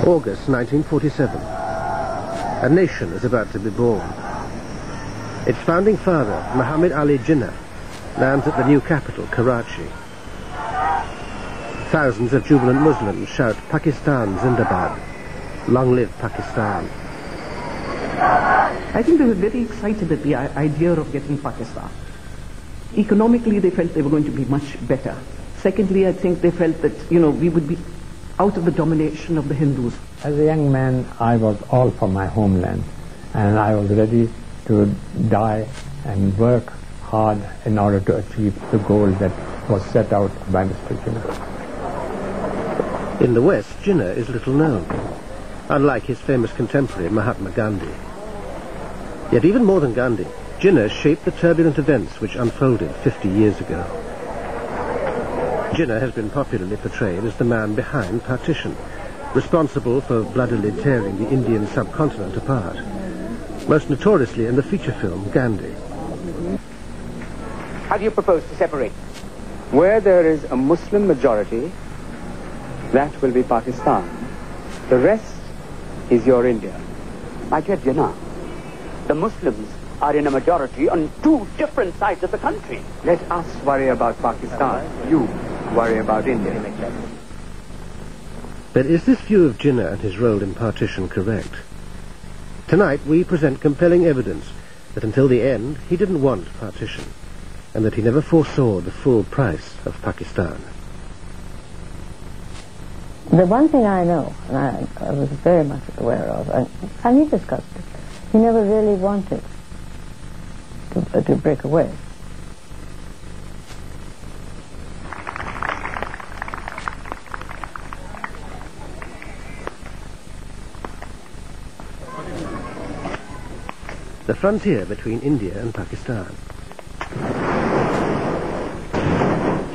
August 1947. A nation is about to be born. Its founding father, Muhammad Ali Jinnah, lands at the new capital, Karachi. Thousands of jubilant Muslims shout, "Pakistan Zindabad! Long live Pakistan!" I think they were very excited at the idea of getting Pakistan. Economically, they felt they were going to be much better. Secondly, I think they felt that, we would be out of the domination of the Hindus. As a young man, I was all for my homeland, and I was ready to die and work hard in order to achieve the goal that was set out by Mr. Jinnah. In the West, Jinnah is little known, unlike his famous contemporary Mahatma Gandhi. Yet even more than Gandhi, Jinnah shaped the turbulent events which unfolded 50 years ago. Jinnah has been popularly portrayed as the man behind Partition, responsible for bloodily tearing the Indian subcontinent apart, most notoriously in the feature film Gandhi. How do you propose to separate? Where there is a Muslim majority, that will be Pakistan. The rest is your India. My dear Jinnah, the Muslims are in a majority on two different sides of the country. Let us worry about Pakistan. You worry about India. But is this view of Jinnah and his role in Partition correct? Tonight we present compelling evidence that until the end he didn't want Partition, and that he never foresaw the full price of Pakistan. The one thing I know, and I was very much aware of, and he discussed it, he never really wanted to break away. The frontier between India and Pakistan.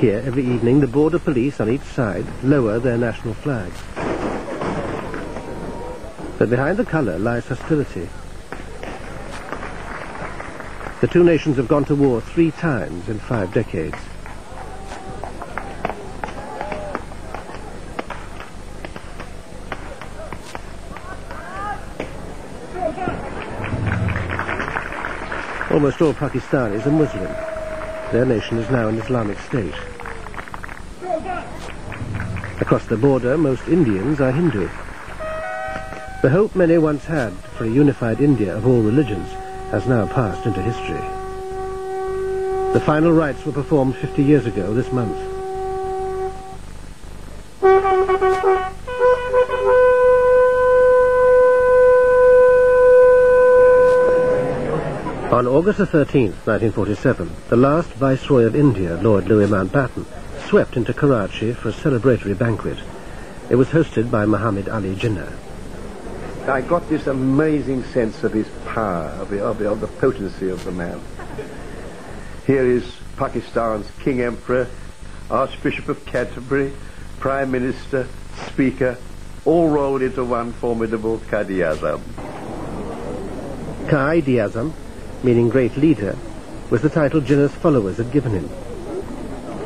Here, every evening, the border police on each side lower their national flags. But behind the colour lies hostility. The two nations have gone to war 3 times in 5 decades. Almost all Pakistanis are Muslim. Their nation is now an Islamic state. Across the border, most Indians are Hindu. The hope many once had for a unified India of all religions has now passed into history. The final rites were performed 50 years ago this month. On August the 13th, 1947, the last Viceroy of India, Lord Louis Mountbatten, swept into Karachi for a celebratory banquet. It was hosted by Muhammad Ali Jinnah. I got this amazing sense of his power, of the potency of the man. Here is Pakistan's King Emperor, Archbishop of Canterbury, Prime Minister, Speaker, all rolled into one formidable Qaid-i-Azam. Qaid-i-Azam, meaning great leader, was the title Jinnah's followers had given him.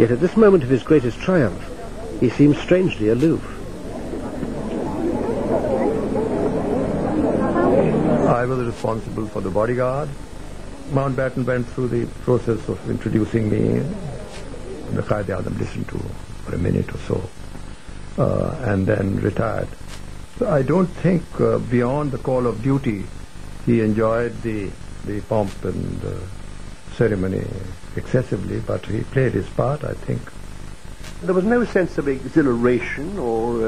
Yet at this moment of his greatest triumph, he seems strangely aloof. I was responsible for the bodyguard. Mountbatten went through the process of introducing me. The Qaid-i-Azam listened to for a minute or so, and then retired. So I don't think beyond the call of duty, he enjoyed the pomp and ceremony excessively, but he played his part, I think. There was no sense of exhilaration or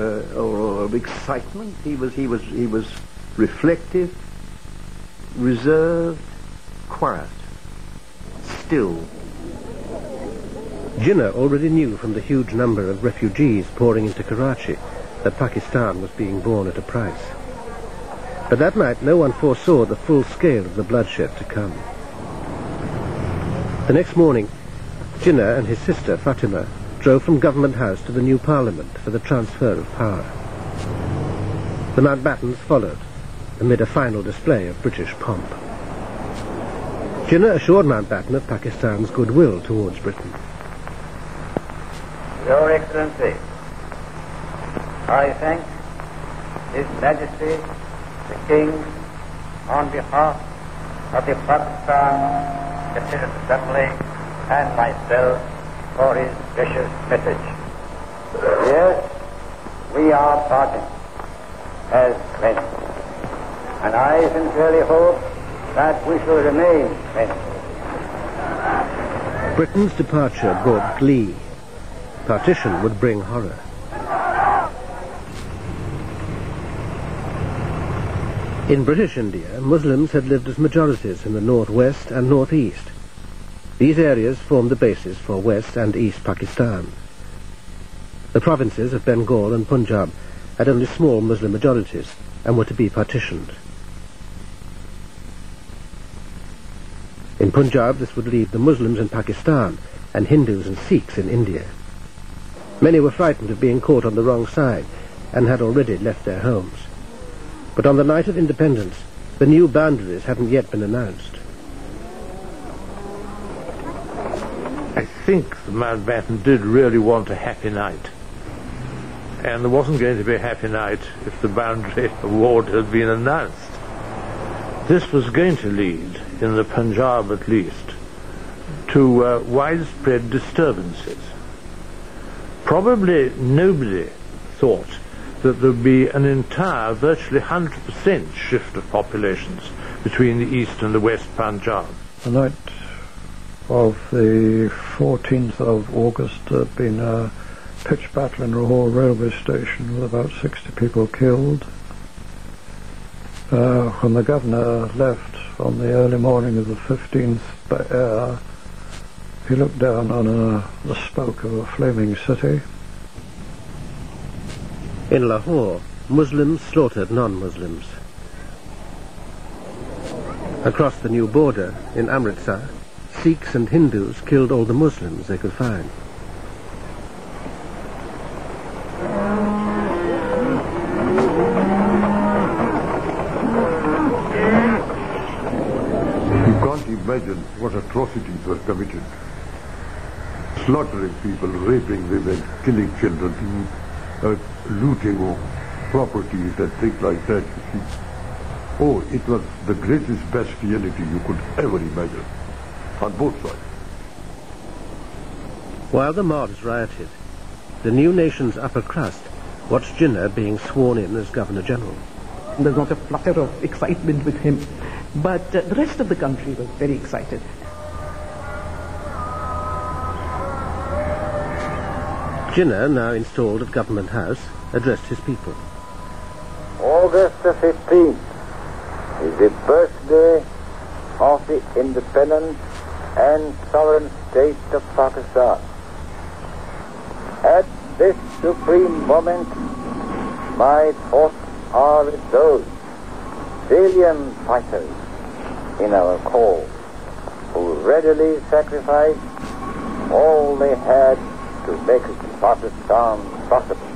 of excitement. He was reflective, reserved, quiet, still. Jinnah already knew from the huge number of refugees pouring into Karachi that Pakistan was being born at a price. But that night no one foresaw the full scale of the bloodshed to come. The next morning, Jinnah and his sister Fatima drove from Government House to the new Parliament for the transfer of power. The Mountbattens followed, amid a final display of British pomp. Jinnah assured Mountbatten of Pakistan's goodwill towards Britain. Your Excellency, I thank His Majesty, the King, on behalf of the Pakistan Constituent Assembly and myself, for his gracious message. Yes, we are parting as friends, and I sincerely hope that we shall remain friends. Britain's departure brought glee. Partition would bring horror. In British India, Muslims had lived as majorities in the northwest and northeast. These areas formed the basis for West and East Pakistan. The provinces of Bengal and Punjab had only small Muslim majorities and were to be partitioned. In Punjab, this would leave the Muslims in Pakistan and Hindus and Sikhs in India. Many were frightened of being caught on the wrong side and had already left their homes. But on the night of independence, the new boundaries hadn't yet been announced. I think the Mountbatten did really want a happy night. And there wasn't going to be a happy night if the boundary award had been announced. This was going to lead, in the Punjab at least, to widespread disturbances. Probably nobody thought that there would be an entire, virtually 100% shift of populations between the East and the West Punjab. The night of the 14th of August there had been a pitched battle in Lahore railway station with about 60 people killed. When the governor left on the early morning of the 15th by air, he looked down on the smoke of a flaming city. In Lahore, Muslims slaughtered non-Muslims. Across the new border, in Amritsar, Sikhs and Hindus killed all the Muslims they could find. You can't imagine what atrocities were committed. Slaughtering people, raping women, killing children, looting of properties and things like that, you see. Oh, it was the greatest bestiality you could ever imagine, on both sides. While the mobs rioted, the new nation's upper crust watched Jinnah being sworn in as Governor-General. There's not a flutter of excitement with him, but the rest of the country was very excited. Jinnah, now installed at Government House, addressed his people. August the 15th is the birthday of the independent and sovereign state of Pakistan. At this supreme moment, my thoughts are with those valiant fighters in our cause who readily sacrificed all they had to make Pakistan possible.